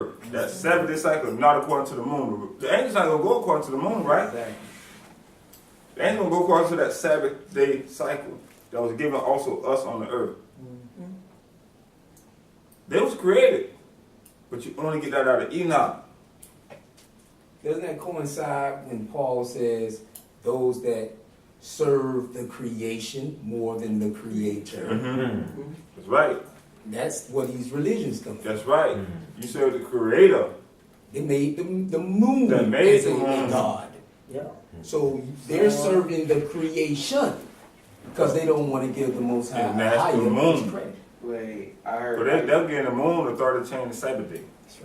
That 7-day cycle, not according to the moon. The angels not gonna go according to the moon, right? Exactly. The angels gonna go according to that Sabbath-day cycle that was given also us on the earth. Mm-hmm. They was created, but you only get that out of Enoch. Doesn't that coincide when Paul says those that serve the creation more than the creator? Mm-hmm. That's right. That's what these religions come from. That's right. You serve the Creator. They made the moon They made as the a moon. god. Yeah. So they're serving the creation because they don't want to give the Most High And that's higher the moon. credit. Wait, I heard. So they'll get in the moon the third to change the Sabbath day.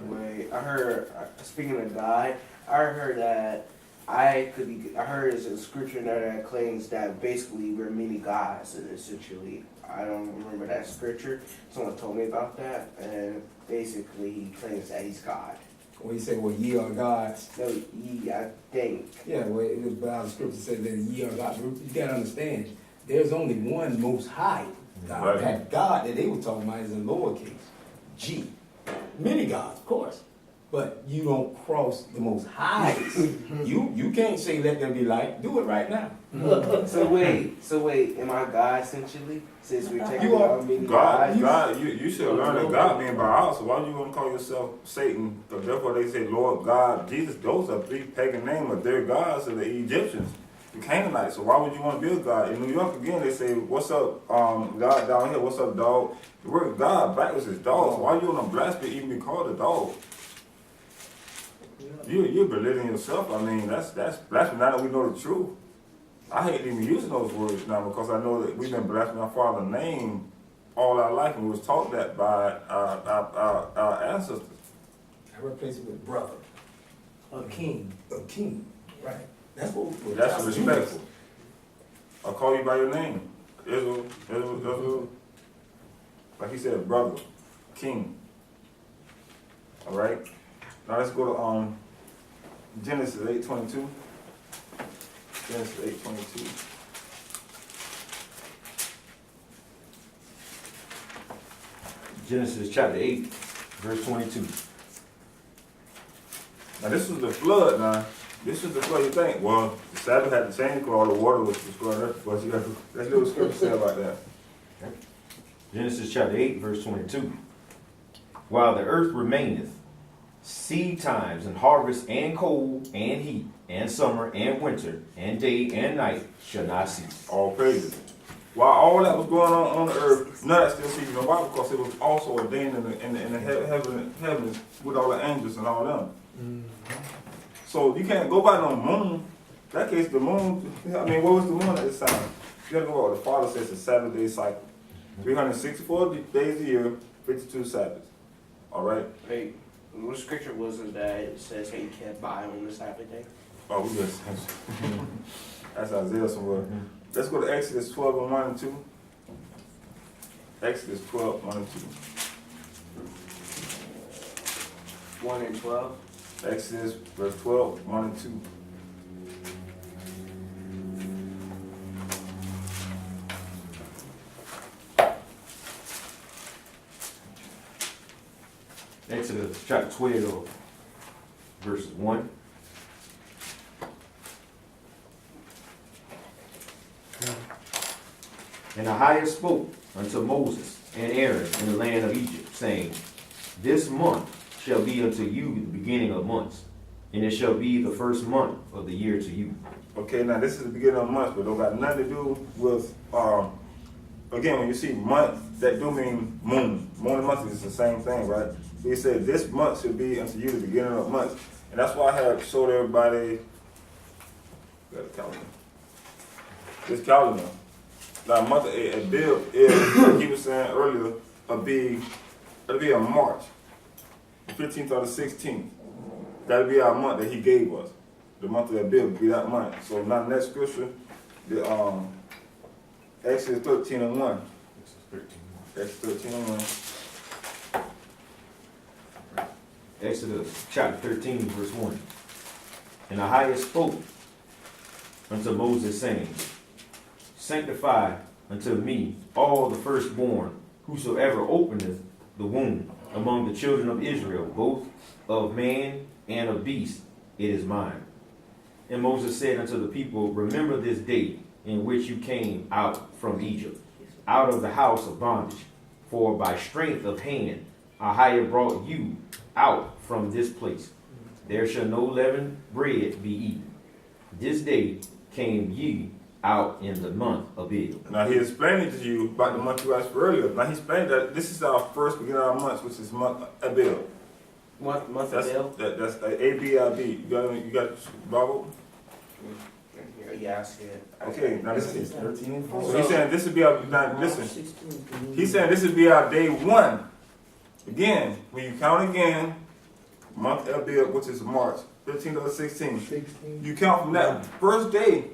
Wait, I heard. Speaking of God, I heard that I heard it's a scripture that claims that basically we're many gods, and essentially, I don't remember that scripture. Someone told me about that, and basically he claims that he's God. When he said, "Well, ye are gods." No, I think. Yeah, well, the Bible scripture says that ye are gods. You gotta understand, there's only one Most High God. Right. That God that they were talking about is in lowercase G. Many gods, of course. But you don't cross the Most High. You can't say let there be light. Do it right now. So wait, am I God essentially? Since we're taking You are on many God, gods. you should learn that God being by out. So why you want to call yourself Satan? Because therefore they say Lord God, Jesus. Those are three pagan names of their gods of the Egyptians, the Canaanites. So why would you want to be a God? In New York again, they say, "What's up, God down here? What's up, dog?" The word God backwards is dog. So why you want to blaspheme even be called a dog? You're belittling yourself. I mean, that's blasphemy. Now that we know the truth, I hate even using those words now because I know that we've been blaspheming our Father's name all our life, and we was taught that by our ancestors. I replace it with brother. A king. A king. Right. That's what That's God respectful. I'll call you by your name, Israel. Like he said, brother, king. All right. Now let's go to Genesis 8:22. Genesis 8:22. Genesis chapter 8, verse 22. Now this was the flood. Now this is the flood. You think? Well, the Sabbath had to change because all the water was destroyed. But you got let's do what Scripture say about that. Genesis chapter 8, verse 22. While the earth remaineth, seed times and harvest and cold and heat and summer and winter and day and night shall not cease. All praises. While all that was going on the earth, none of that still ceased. Why? Because it was also ordained in the heavens with all the angels and all them. So you can't go by no moon. In that case, the moon, I mean, what was the moon at this time? You gotta go by what the Father says, a 7-day cycle. 364 days a year, 52 Sabbaths. All right? Wait, what scripture was it that it says that you can't buy on the Sabbath day? Oh, we just, that's Isaiah somewhere. Let's go to Exodus 12 and 1 and 2. Exodus 12, 1 and 2. 1 and 12. Exodus verse 12, 1 and 2. Exodus chapter 12, verses 1. And the highest spoke unto Moses and Aaron in the land of Egypt, saying, This month shall be unto you the beginning of months, and it shall be the first month of the year to you. Okay, now this is the beginning of months, but don't got nothing to do with, again, when you see month, that do mean moon. Moon and month is the same thing, right? He said this month should be unto you the beginning of months. And that's why I have showed everybody, got a calendar. This calendar. Now, month a bill is, like he was saying earlier, it'll be a March, the 15th or the 16th. That'll be our month that he gave us. The month of that bill will be that month. So now next scripture, the Exodus 13 and 1. Exodus 13 and 1. Exodus chapter 13, verse 1. And the highest spoke unto Moses, saying, Sanctify unto me all the firstborn, whosoever openeth the womb, among the children of Israel, both of man and of beast, it is mine. And Moses said unto the people, remember this day in which you came out from Egypt, out of the house of bondage. For by strength of hand I have brought you out from this place. There shall no leavened bread be eaten. This day came ye out in the month of Abib. Now he explained it to you about the month you asked for earlier. Now he explained that this is our first beginning of our months, which is month Abib. Month of That's Bill? that's ABIB. You got Bible? Yeah, I see it. Okay, now This listen. is 13 and 4. So he's saying this would be our now listen. He's saying this would be our day one. Again, when you count again, month Abib, which is March 15th or 16th. You count from that first day,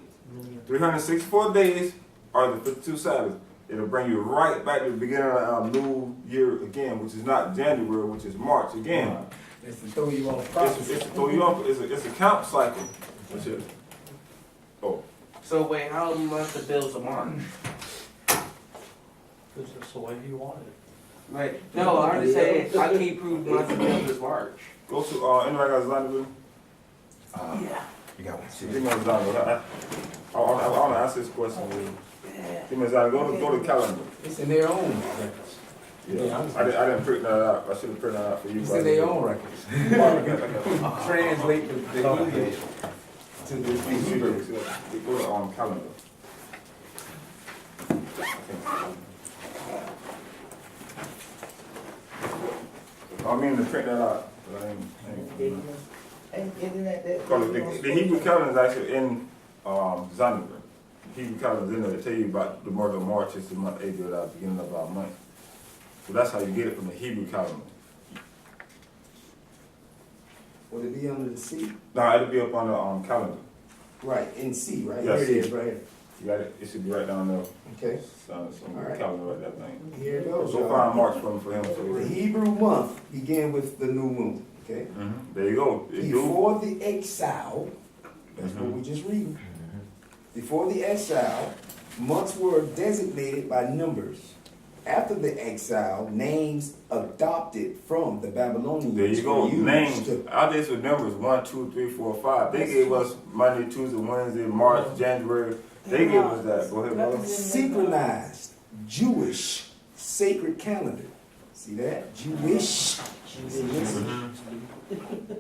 364 days are the 52 Sabbaths. It'll bring you right back to the beginning of our new year again, which is not January, which is March again. It's to throw you off It's prophecy. to throw you off. It's a count cycle. Which is, oh, So wait, how month of Bill's a March? Because that's the way he wanted it. Like, no, I'm just saying, I can't prove month of Bill is March. go to anybody got Zondervan? Yeah. You got one. Give me a Zondervan. I want to ask this question. Give me a Zondervan. Go to calendar. It's in their own records. Yeah, I didn't print that out. I should have printed that out for you. It's in their own records. Translate the English to the Hebrew. Go to calendar. I mean to print that out. But I ain't. Because the Hebrew calendar is actually in Zondervan. Hebrew calendar is in there to tell you about the month of March is the month April, the beginning of our month. So that's how you get it from the Hebrew calendar. Would it be under the C? Now it'll be up on the calendar. Right, in C, right? Yeah, Here it C. is, right here. You got it. It should be right down there. Okay, Some All right. calendar right that thing. here it goes. So y'all. find March for him. The So Hebrew month began with the new moon, okay? there you go. It do. Before the exile, that's what we just read. Before the exile, months were designated by numbers. After the exile, names adopted from the Babylonians. There you go. were used Names. to- Our days with numbers 1, 2, 3, 4, 5. They gave us Monday, Tuesday, Wednesday, March, January. They gave us that. Go ahead, brother. synchronized Jewish sacred calendar. See that? Jewish.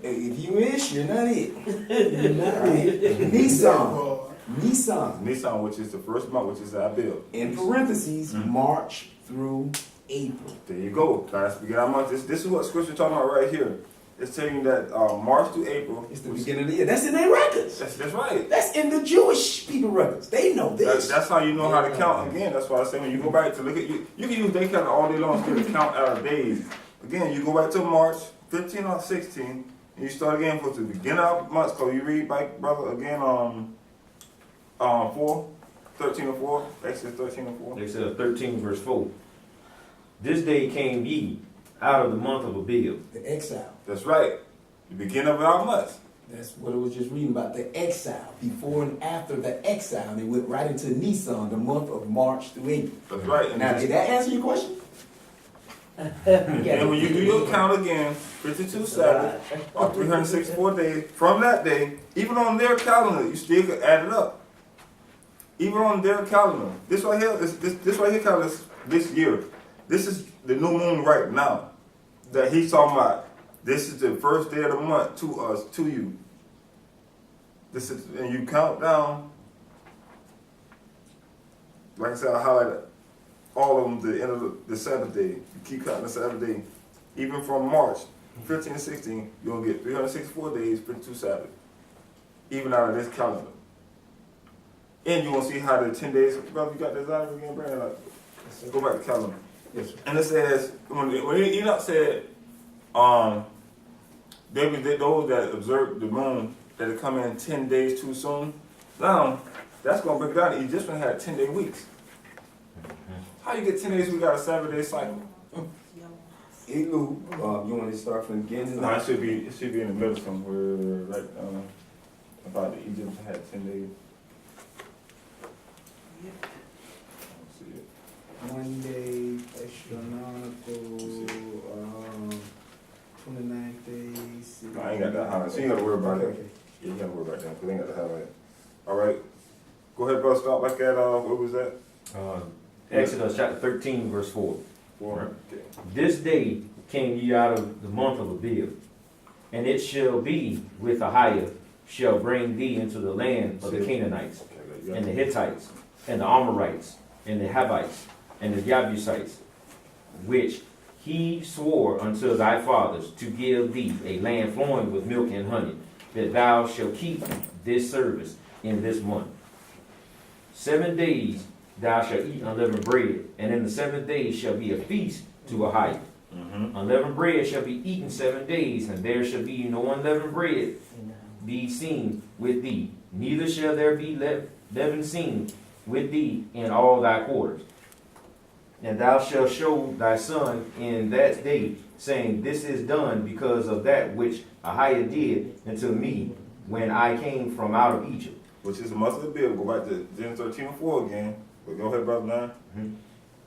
If you ish, you're not it. You're not it. Nisan. Nissan, which is the first month, which is Abib. In parentheses, March through April. There you go. Guys, begin our month. This is what scripture talking about right here. It's telling you that March to April. It's the beginning of the year. That's in their records. That's right. That's in the Jewish people records. They know this. That's how you know how to count. Again, that's why I say when you go back to look at you can use day calendar all day long still to count out of days. Again, you go back to March 15 or 16, and you start again for the beginning of months. Cause you read back, brother, again 13 and 4, Exodus 13 and 4. Exodus 13 verse 4. This day came ye out of the month of Abib. The exile. That's right. The beginning of our months. That's what I was just reading about. The exile. Before and after the exile, they went right into Nisan, the month of March through April. That's right. And, Now, did that answer your question? and when you do your count again, 52 Sabbaths or 364 days from that day, even on their calendar, you still could add it up. Even on their calendar. This right here, this right here calendar is this year. This is the new moon right now that he's talking about. This is the first day of the month to us, to you. This is, and you count down. Like I said, I highlighted all of them to the end of the Sabbath day. You keep counting the Sabbath day. Even from March 15 to 16, you're going to get 364 days, 52 Sabbaths. Even out of this calendar. And you're going to see how the 10 days, brother, you got that out again, Brandon? Like, let's go back to calendar. Yes, sir. And it says, when Enoch said, they were those that observed the moon that had come in 10 days too soon. Now, that's going to break down. Egyptians had 10-day weeks. How you get 10 days? We got a 7-day cycle. Elu, you want to start from the beginning? No, it should be in the middle somewhere, right? About the Egyptians had 10 days. Let's see it. One day, astronomical, 29 days. No, I ain't got that highlight. So you ain't gotta worry about Okay, it. Yeah, you gotta worry about that, because they ain't got the highlight. All right. Go ahead, brother, start back at, what was that? Exodus chapter 13, verse 4. Four. Okay. This day came ye out of the month of Abib, and it shall be with Ahiah shall bring thee into the land of the Canaanites, Okay, and the Hittites, and the Amorites, and the Hivites, and the Jebusites, which he swore unto thy fathers to give thee a land flowing with milk and honey, that thou shalt keep this service in this month. 7 days thou shalt eat unleavened bread, and in the 7th day shall be a feast to Ahiah. Mm-hmm. Unleavened bread shall be eaten 7 days, and there shall be no unleavened bread be seen with thee, neither shall there be leaven seen with thee in all thy quarters. And thou shalt show thy son in that day, saying, This is done because of that which Ahiah did unto me when I came from out of Egypt. Which is the month of the bill. Go back to Genesis 13:4 again. But go ahead, brother 9.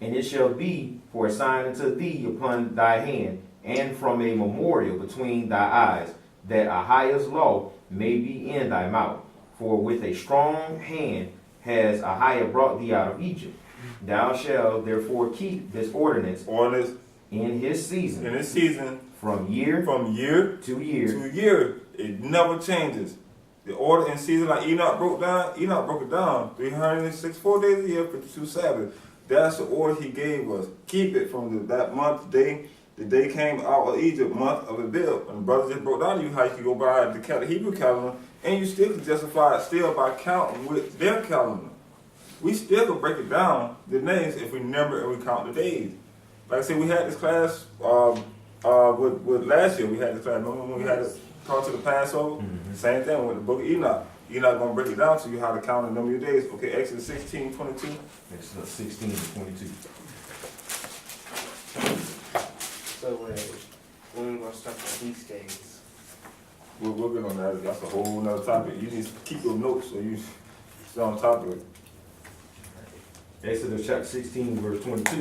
And it shall be for a sign unto thee upon thy hand, and from a memorial between thy eyes, that Ahiah's law may be in thy mouth. For with a strong hand has Ahiah brought thee out of Egypt. Thou shalt therefore keep this ordinance Ordinance in his season, in this season, from year from year to year. to year. It never changes. The order in season, like Enoch broke it down. 364 days a year, 52 Sabbaths. That's the order he gave us. Keep it from that month, day, the day came out of Egypt, month of Abib. And the brother just broke down to you how you can go by the Hebrew calendar, and you still can justify it still by counting with their calendar. We still can break it down, the names, if we number and we count the days. Like I said, we had this class with last year. We had this class. Remember when we had to talk to the Passover? Same thing with the book of Enoch. Enoch gonna break it down to you how to count and number your days. Okay, Exodus 16:22. Exodus 16 to 22. So when we gonna start the feast days? We'll get on that. That's a whole nother topic. You need to keep your notes so you stay on top of it. Exodus chapter 16, verse 22.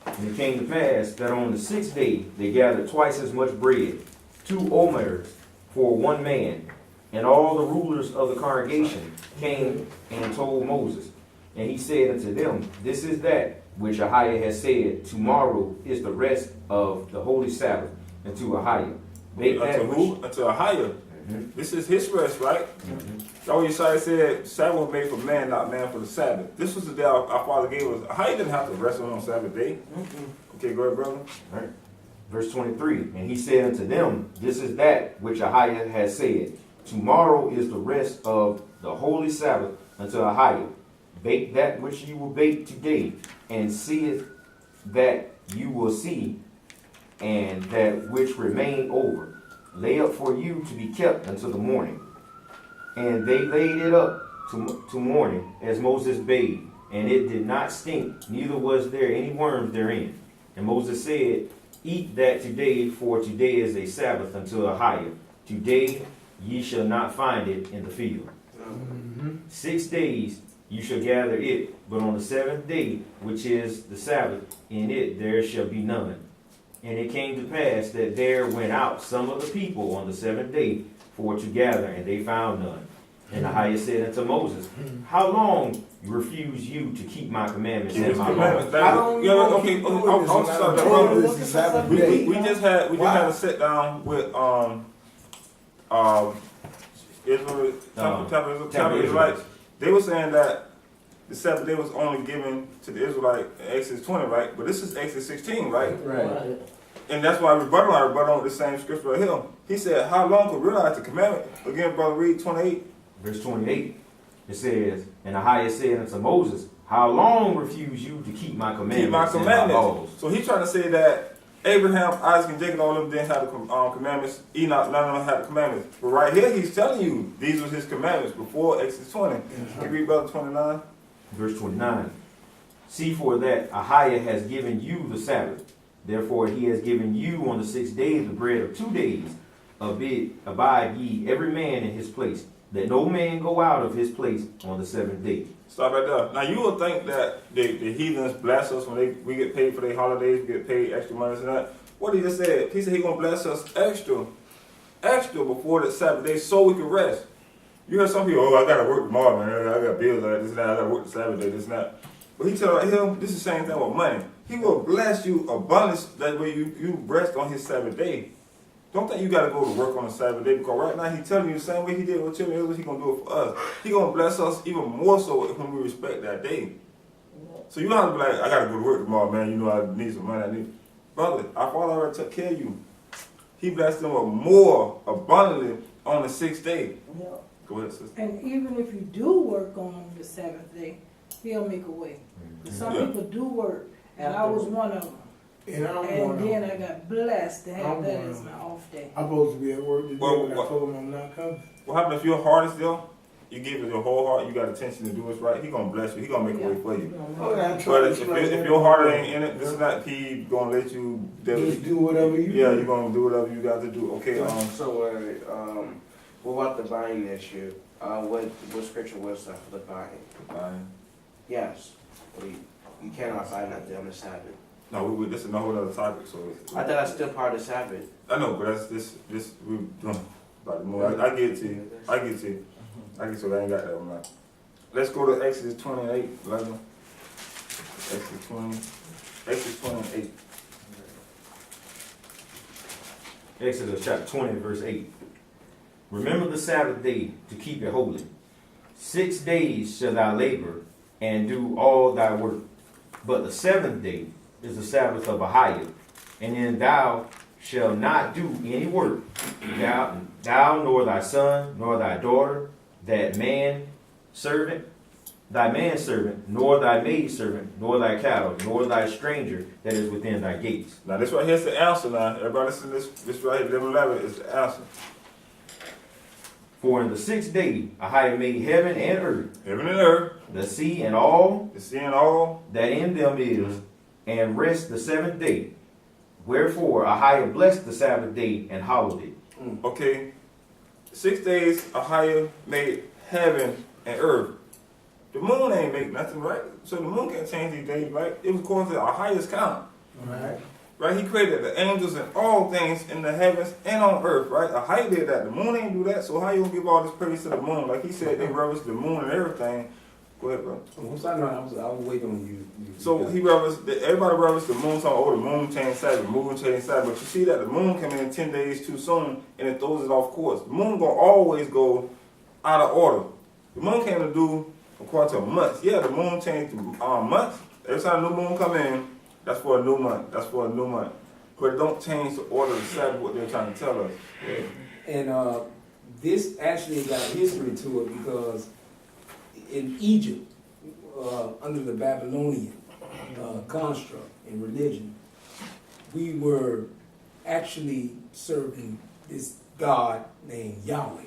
And it came to pass that on the 6th day they gathered twice as much bread, 2 omers for one man. And all the rulers of the congregation came and told Moses. And he said unto them, This is that which Ahiah has said, Tomorrow is the rest of the holy Sabbath unto Ahiah. Unto who? Unto Ahiah. This is his rest, right? That's what Yeshua said, Sabbath was made for man, not man for the Sabbath. This was the day our Father gave us. Ahiah didn't have to rest on Sabbath day. Okay, go ahead, brother. Right. Verse 23. And he said unto them, This is that which Ahiah has said, Tomorrow is the rest of the holy Sabbath unto Ahiah. Bake that which you will bake today, and seeth that you will see, and that which remain over. Lay up for you to be kept until the morning. And they laid it up to morning, as Moses bade, and it did not stink, neither was there any worms therein. And Moses said, Eat that today, for today is a Sabbath unto Ahiah. Today ye shall not find it in the field. 6 days you shall gather it, but on the 7th day, which is the Sabbath, in it there shall be none. And it came to pass that there went out some of the people on the 7th day for to gather, and they found none. And Ahiah said unto Moses, How long refuse you to keep my commandments and my laws? We just had a sit down with Israel, Temple Israelites. They were saying that the 7th day was only given to the Israelite in Exodus 20, right? But this is Exodus 16, right? Right. And that's why I rebutted on the same scripture right here. He said, How long could realize the commandment? Again, brother, read 28. Verse 28, it says, And Ahiah said unto Moses, How long refuse you to keep my commandments? Keep my and my commandments. laws? So he's trying to say that Abraham, Isaac, and Jacob, all of them didn't have the commandments. Enoch, none of them had the commandments. But right here, he's telling you these were his commandments before Exodus 20. Can you read brother 29? Verse 29, See for that Ahiah has given you the Sabbath. Therefore he has given you on the 6 days the bread of 2 days. Abide ye every man in his place. Let no man go out of his place on the 7th day. Stop right there. Now you would think that the heathens bless us when we get paid for their holidays, we get paid extra money and that. What he just said, he said he gonna bless us extra before the Sabbath day so we can rest. You heard some people, oh, I gotta work tomorrow, man. I got bills, like this and that. I gotta work the Sabbath day, this and that. But he tell him, this is the same thing with money. He will bless you abundance that way you rest on his Sabbath day. Don't think you gotta go to work on a Sabbath day, because right now he telling you the same way he did with children Israel, he gonna do it for us. He gonna bless us even more so when we respect that day. So you don't have to be like, I gotta go to work tomorrow, man. You know I need some money. Brother, our Father already took care of you. He blessed them with more abundantly on the 6th day. Yeah. Go ahead, sister. And even if you do work on the Sabbath day, he'll make a way. But some Yeah. people do work, and I was one of them. And I'm And going then on. I got blessed to have I'm that going as on. my off day. I'm supposed to be at work today, Well, but what- I told him I'm not coming. What happened if your heart is there? You give it your whole heart, you got attention to do what's right, he gonna bless you, he gonna make a way for you. Okay, I'm But trying to if explain your heart that. ain't in it, this is not he gonna let you Just do whatever you yeah, do. you're gonna do whatever you got to do. Okay, So, what about the buying issue? What scripture was that for the buying? Yes. You cannot buy nothing on the Sabbath. no, this is a whole other topic, so I thought that's still part of the Sabbath. I know, but that's this we doing about the more. I get it to you. I get it to you. I get so I ain't got that one now. Let's go to Exodus 28, 11. Exodus 28. Exodus chapter 20, verse 8. Remember the Sabbath day to keep it holy. 6 days shall thou labor and do all thy work. But the 7th day is the Sabbath of Ahiah, and then thou shalt not do any work, thou nor thy son, nor thy daughter, thy manservant, nor thy maidservant, nor thy cattle, nor thy stranger that is within thy gates. Now this right here is the answer. Now everybody listen to this right here. 11 is the answer. For in the 6th day Ahiah made heaven and earth, Heaven and earth, the sea and all the sea and all. that in them is, and rest the 7th day. Wherefore Ahiah blessed the Sabbath day and hallowed it. Okay, 6 days Ahiah made heaven and earth. The moon ain't make nothing, right? So the moon can't change these days, right? It was according to Ahiah's count. Right. Right, he created the angels and all things in the heavens and on earth, right? Ahiah did that. The moon ain't do that, so how you gonna give all this praise to the moon? Like he said, they reverence the moon and everything. Go ahead, bro. I'm sorry, no, I was waiting on you. So he everybody reverenced the moon, talking, oh, the moon changed Sabbath, the moon changed Sabbath. But you see that the moon came in 10 days too soon, and it throws it off course. The moon gonna always go out of order. The moon came to do according to months. Yeah, the moon changed to months. Every time a new moon come in, that's for a new month. That's for a new month. But it don't change the order of the Sabbath, what they're trying to tell us. And this actually got history to it because in Egypt, under the Babylonian construct and religion, we were actually serving this God named Yahweh.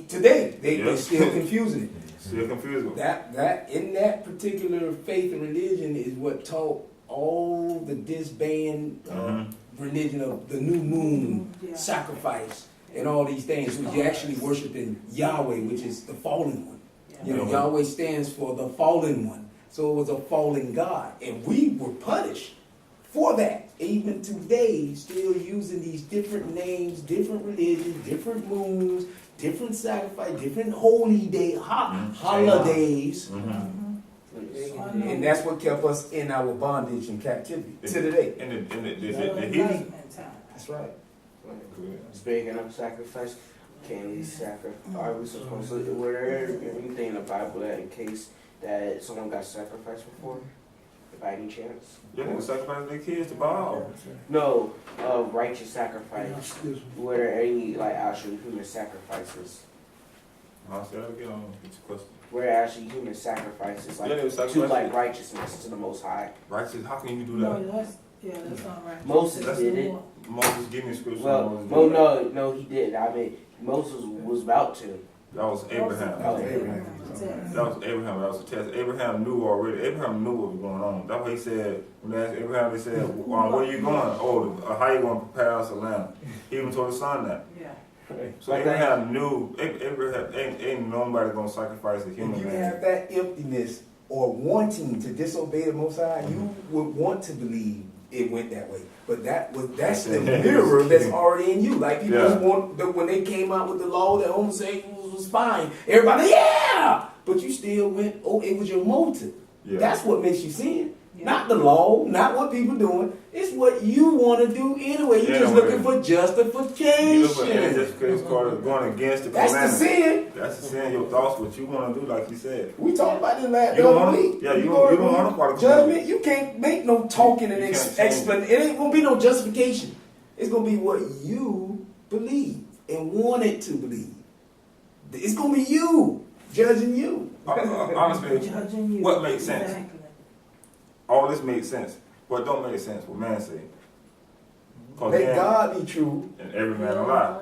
Today, they're Yes. still confusing it. Still confused. That in that particular faith and religion is what taught all the disband religion of the new moon Yeah. sacrifice and all these things, which you're actually worshiping Yahweh, which is the fallen one. You know, Yeah. Yahweh stands for the fallen one. So it was a fallen God. And we were punished for that. Even today, still using these different names, different religions, different moons, different sacrifice, different holy day, holidays. And that's what kept us in our bondage and captivity to today. And the Enlightenment heathen. time. That's right. Speaking of sacrifice, can we sacrifice? Are we supposed to? Were there anything in the Bible that in case that someone got sacrificed before, by any chance? Yeah, they sacrifice their kids to Baal. No, righteous sacrifice. Excuse me. Were there any like actual human sacrifices? I'll say that again. Get your question. Were there actually human sacrifices like Yeah, they were to sacrificing. like righteousness to the Most High? Righteous, how can you do No, that? that's not right. Moses That's did the it. law. Moses, give me a scripture. Well, Moses well, did that. no, he didn't. I mean, Moses was about to. That was Abraham. That was Abraham. That was Abraham. That was a test. Abraham knew already. Abraham knew what was going on. That's why he said, when they asked Abraham, they said, where are you going? Oh, how you going to prepare us a lamb? He even told his son that. Yeah. So Abraham knew, Abraham ain't nobody going to sacrifice a If human you man. have that emptiness or wanting to disobey the Most High, you would want to believe it went that way. But that's the mirror that's already in you. Like people Yeah. when they came out with the law that homosexuals was fine, everybody, yeah! But you still went, oh, it was your motive. Yeah. That's what makes you sin. Yeah. Not the law, not what people doing. It's what you want to do anyway. You're just Yeah, looking for You justification. look at it just because it's called going against the That's the commandment. sin. That's the sin. Your thoughts, what you want to do, like you said. We talked about this last You don't other wanna- week. yeah, you don't wanna part of judgment. You can't make no talking and You can't change explain. It ain't gonna be no justification. It's gonna be what you believe and wanted to believe. It's gonna be you judging you. Honestly, Judging you. what makes sense? Exactly. all this makes sense. What don't make sense, what man say. Cause Let then, God be true. and every man a lie.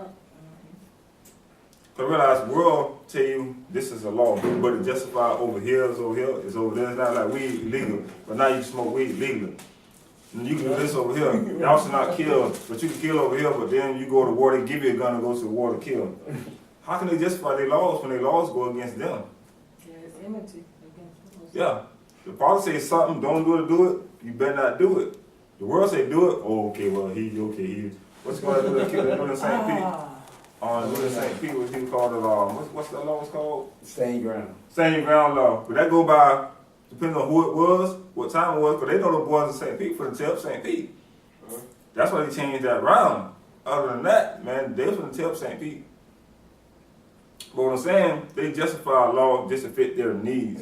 Cause realize world tell you this is a law, but it justify over here is over here, it's over there. It's not like weed legal, but now you smoke weed legally. And you can do this over here. Y'all should not kill, but you can kill over here, but then you go to war, they give you a gun and go to the war to kill. How can they justify their laws when their laws go against them? Yeah, it's enmity against us. Yeah. The father says something, don't do it, you better not do it. The world say do it, oh, okay, well, he, what's going to do to kill them in St. Pete? In St. Pete, what he called it, what's that law was called? Stand ground. Standing ground law. But that go by, depending on who it was, what time it was, because they know the boys in St. Pete for the tell St. Pete. That's why they changed that round. Other than that, man, they was going to tell St. Pete. But what I'm saying, they justify a law just to fit their needs,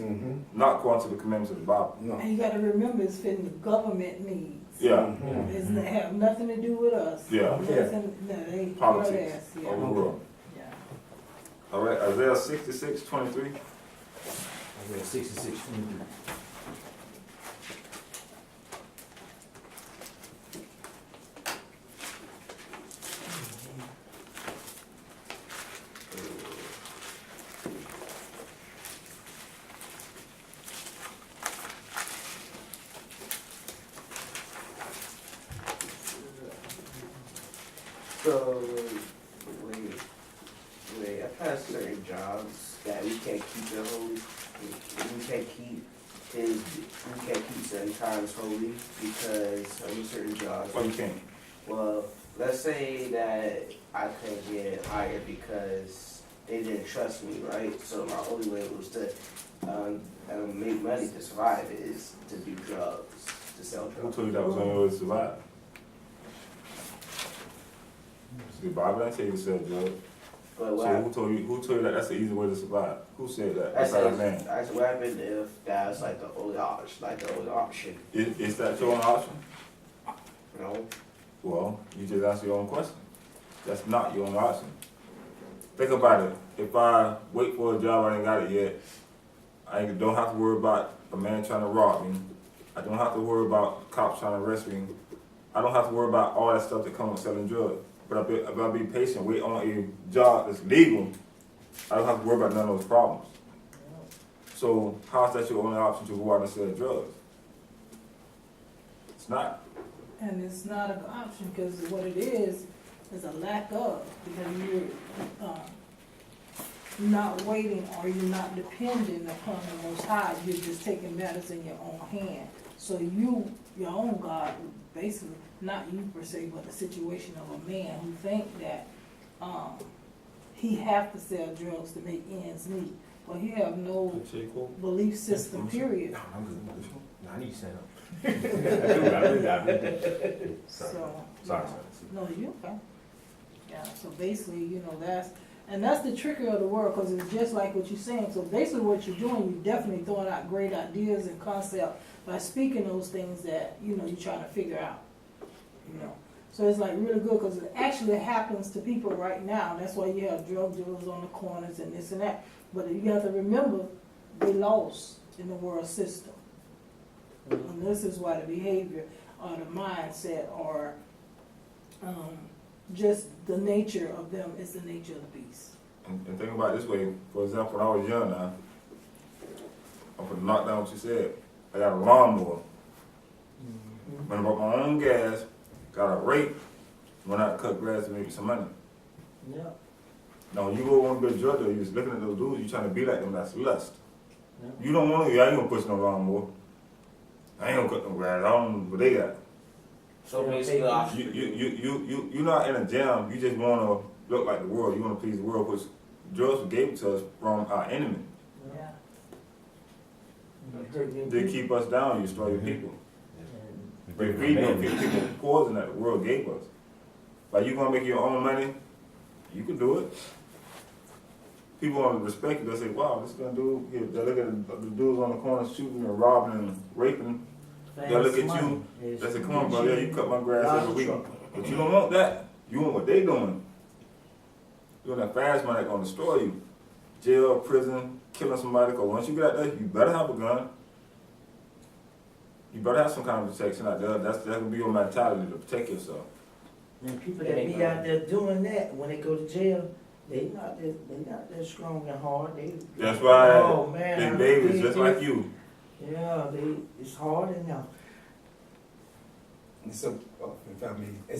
not according to the commandments of the Bible. No. And you gotta remember, it's fitting the government needs. Yeah. It's not have nothing to do with us. Yeah. Nothing, no, they Politics us, of yeah. the world. Yeah. All right, Isaiah 66:23. Isaiah 66, 23. So, wait, I've had certain jobs that we can't keep it holy. We can't keep certain times holy because of certain jobs. Why you can't? Well, let's say that I couldn't get hired because they didn't trust me, right? So my only way was to make money to survive is to do drugs, to sell Who drugs. told you that was the only way to survive? The Bible didn't tell you to sell drugs. But what So who told you that that's the easy way to survive? Who said that? I That's not a said, man. I said, what happened if that's like the only option, Is that your own option? you know? Well, you just answer your own question. That's not your own option. Think about it. If I wait for a job I ain't got it yet, I don't have to worry about a man trying to rob me. I don't have to worry about cops trying to arrest me. I don't have to worry about all that stuff that comes with selling drugs. But if I be patient, wait on a job that's legal, I don't have to worry about none of those problems. So how is that your only option to go out and sell drugs? It's not. And it's not an option, because what it is a lack of, because you're not waiting or you're not depending upon the Most High, you're just taking matters in your own hand. So your own God, basically, not you per se, but the situation of a man who think that he have to sell drugs to make ends meet. Well, he have no belief system, period. No, I'm good. No, I need to stand up. So, Sorry. no, you okay. Yeah, so basically, that's the trickery of the world, because it's just like what you're saying. So basically what you're doing, you're definitely throwing out great ideas and concepts by speaking those things that, you're trying to figure out. So it's like really good, because it actually happens to people right now. That's why you have drug dealers on the corners and this and that. But you have to remember, they lost in the world system. And this is why the behavior or the mindset or just the nature of them is the nature of the beast. And think about it this way. For example, when I was young now, I'm gonna knock down what you said. I got a lawnmower. When I bought my own gas, got a rake, went out to cut grass to make some money. Yeah. Now, when you go on to be a drug dealer, you're just looking at those dudes, you're trying to be like them, that's lust. Yeah. You don't want to, I ain't gonna push no lawnmower. I ain't gonna cut no grass, I don't know what they got. So basically, I You're not in a jam. You just want to look like the world. You want to please the world, which drugs gave it to us from our enemy. Yeah. They keep us down. You destroy your people. We They break feed them commandments. people poison that the world gave us. Like you gonna make your own money, you can do it. People want to respect you. They say, "Wow, this gonna do." Here, they look at the dudes on the corner shooting and robbing and raping. They look at you. They say, "Come on, bro. Yeah, you cut my grass every week." But you don't want that. You want what they doing. You want that fast money gonna destroy you. Jail, prison, killing somebody. Cause once you get out there, you better have a gun. You better have some kind of protection out there. That's gonna be your mentality to protect yourself. And people that be out there doing that, when they go to jail, they not that strong and hard. That's right. Oh man, They babies just like you. Yeah, it's hard enough. It's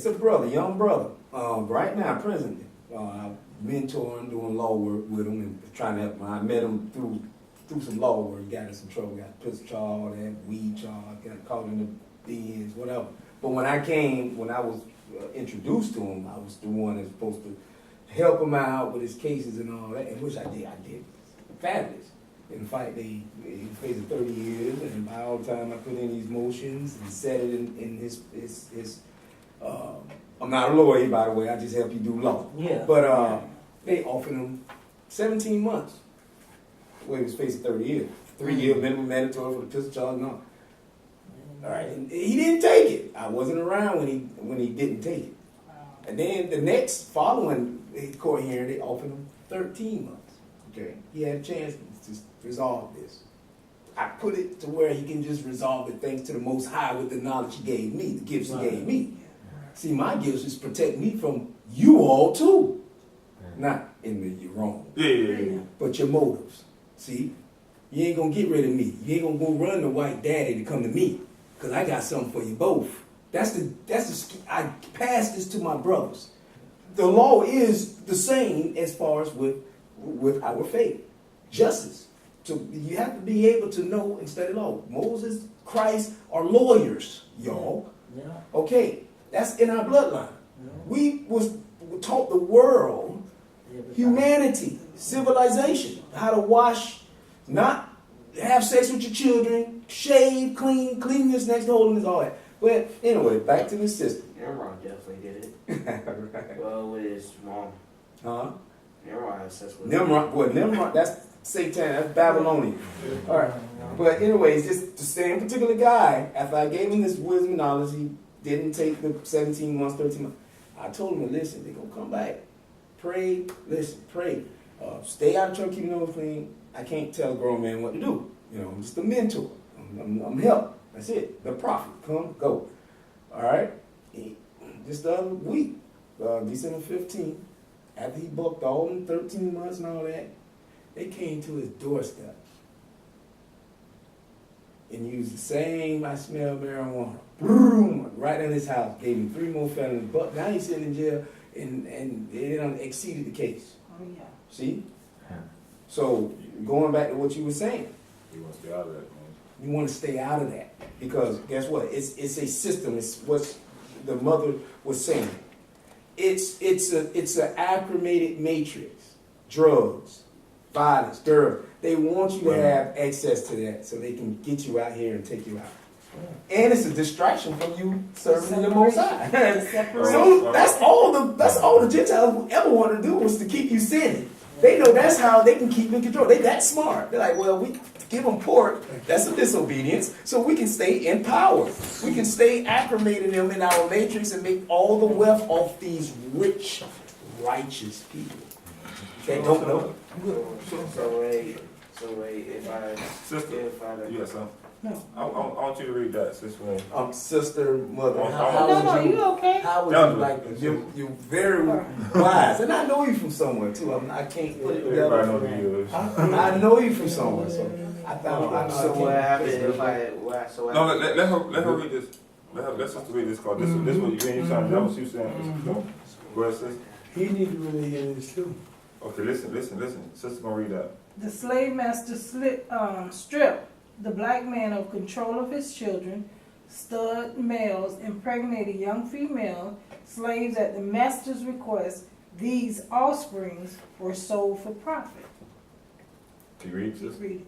a brother, young brother. Right now, presently, I'm mentoring, doing law work with him, and trying to help him. I met him through some law work. He got in some trouble, got a pistol charge, had weed charge, got caught in the bins, whatever. But when I was introduced to him, I was the one that's supposed to help him out with his cases and all that, and which I did. I did fabulous. In fact, he faced 30 years, and by all the time I put in these motions and set it in his I'm not a lawyer, by the way, I just help you do law. Yeah. But they offered him 17 months. Well, he was facing 30 years. 3 year minimum mandatory for the pistol charge and all. All right, and he didn't take it. I wasn't around when he didn't take it. And then the next following court hearing, they offered him 13 months. Okay, he had a chance to resolve this. I put it to where he can just resolve it thanks to the Most High with the knowledge he gave me, the gifts he gave me. See, my gifts is protect me from you all too. Not in the you're wrong, Yeah. but your motives. See, you ain't gonna get rid of me. You ain't gonna go run the white daddy to come to me, cause I got something for you both. I pass this to my brothers. The law is the same as far as with our faith, justice. So you have to be able to know and study law. Moses, Christ are lawyers, y'all. Yeah. Okay, that's in our bloodline. We was taught the world, humanity, civilization, how to wash, not have sex with your children, shave, cleanliness, next to holiness, all that. But anyway, back to the system. Nimrod definitely did it. Well, with his mom. Huh? Nimrod had sex with Nimrod, that's Satan, that's Babylonian. All right. But anyways, just the same particular guy, after I gave him this wisdom and knowledge, he didn't take the 17 months, 13 months. I told him, listen, they're going to come back. Pray, listen, pray. Stay out of trouble, keep your nose clean. I can't tell a grown man what to do. You know, I'm just a mentor. I'm help. That's it. The prophet. Come, go. All right. Just the other week, December 15th, after he booked all them 13 months and all that, they came to his doorstep and used the same I smell marijuana. Boom, right in his house. Gave him 3 more felonies. But now he's sitting in jail and they done exceeded the case. Oh, yeah. See? So going back to what you were saying, You want to stay out of that, man. you want to stay out of that because guess what? It's a system. It's what the mother was saying. It's an acclimated matrix. Drugs, violence, dirt. They want you to have access to that so they can get you out here and take you out. And it's a distraction from you serving the Most High. So that's all the Gentiles ever want to do was to keep you sinning. They know that's how they can keep you in control. They that smart. They're like, well, we give them pork. That's a disobedience. So we can stay in power. We can stay acclimating them in our matrix and make all the wealth off these rich, righteous people. They don't know. So wait, if I Yes, sir. No. I want you to read that, Sister Wayne. Sister, mother, No, No, you okay? how would you like to? You're very wise, and I know you from somewhere too. I can't put it Everybody together. know who you is. I know you from somewhere, so I thought. so what happened if No, let her read this. Let Sister read this call. This what you saying. That was you saying. No. Go ahead, sis. He need to really hear this too. Okay, listen. Sister gonna read that. The slave master stripped the black man of control of his children, stud males impregnated young female slaves at the master's request. These offsprings were sold for profit. Can you read this? Read it.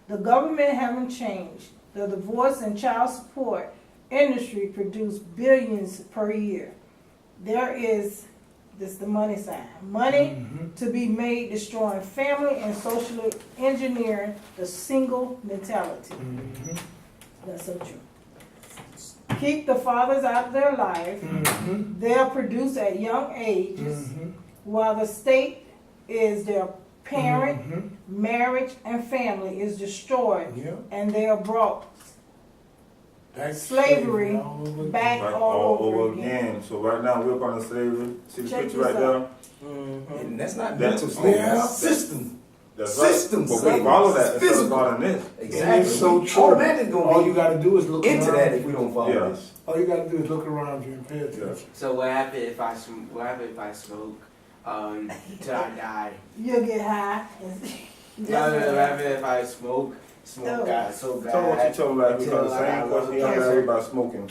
The government haven't changed. The divorce and child support industry produce billions per year. There is, this is the money sign, money to be made destroying family and socially engineering the single mentality. That's so true. Keep the fathers out of their life. They'll produce at young ages while the state is their parent, marriage, and family is destroyed, Yeah. and they are brought That's slavery all over again. back Right, all over again. So right now we're up under slavery. See the Check picture this right out. there? And that's not That- mental slavery, Yeah. that's system. That's right. Systems, But we son. follow that instead of Physical. following this. Exactly. It's so We true. automatically gonna All be you gotta do is look into around. that if we don't follow Yeah. this. All you gotta do is look around you and pay attention. Yes. So what happened if I smoke till I die? You'll get high. And What happened if I smoke got so bad? So what you told me last week, until the I same got question you cancer? asked everybody smoking.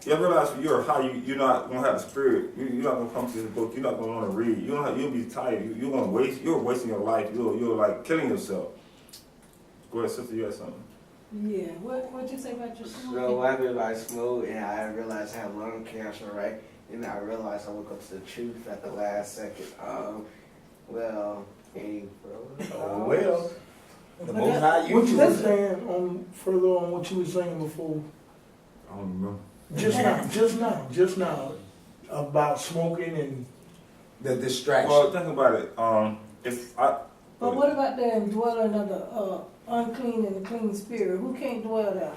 You ever realize when you're high, you're not gonna have the spirit. You're not gonna come to this book. You're not gonna want to read. You'll be tired. You're gonna waste. You're wasting your life. You're like killing yourself. Go ahead, sister. You had something. yeah, what'd you say about your So smoking? what happened if I smoke and I realized I have lung cancer, right? And I realized I woke up to the truth at the last second. Well, hey, bro. Oh, well. The But most that- high What you uses were it. saying further on what you were saying before, I don't remember. just now, about smoking and The distraction. Well, think about it. If I. But what about the indwelling of the unclean and the clean spirit? Who can't dwell there?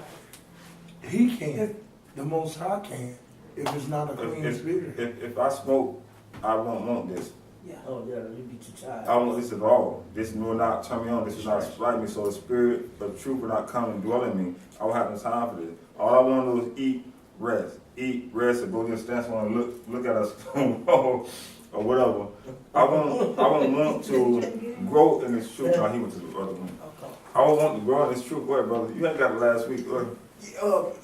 he can, the Most High can, if it's not a clean spirit. If I smoke, I won't want this. Yeah. Oh, yeah, you be too tired. I don't want this at all. This will not turn me on. This will not strike me. So the spirit of truth will not come and dwell in me. I will have no time for this. All I want to do is eat, rest, and go to the stance. Want to look at us or whatever. I won't want to grow in this truth. No, he went to the other one. Okay. I won't want to grow in this truth. Go ahead, brother. You ain't got it last week. Go ahead.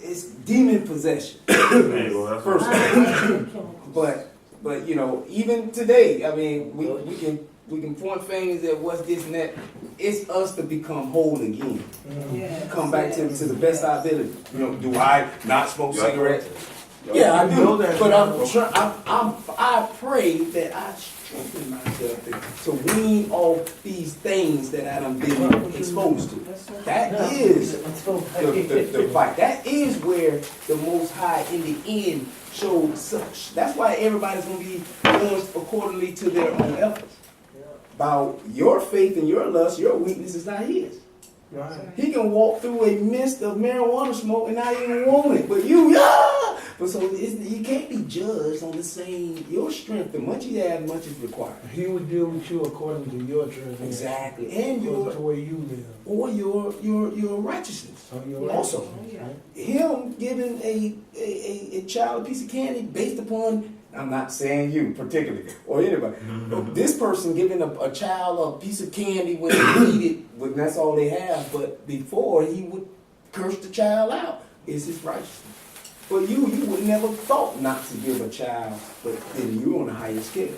It's demon possession. There you go. That's First, But but you know, even today, I mean, we can point fingers at what's this and that. It's us to become whole again. yeah, Come back to the best of our ability. You know, do I not smoke Yeah. cigarettes? Yeah, I know do. that. But I pray that I strengthen myself to wean off these things that I done been exposed to. That's right. That is the fight. That is where the Most High in the end showed such. That's why everybody's going to be going accordingly to their own efforts. About your faith and your lust, your weakness is not his. Right. He can walk through a mist of marijuana smoke and not even want it. But you, yeah! But so you can't be judged on the same, your strength, the much you have, much is required. He would deal with you according to your truth. Exactly. And Your, the your, way you live. or your righteousness. So your Also. Oh, yeah. Him giving a child a piece of candy based upon, I'm not saying you particularly or anybody, but this person giving a child a piece of candy when they need it, when that's all they have, but before he would curse the child out, is his righteousness. But you would never thought not to give a child, but then you're on a higher scale.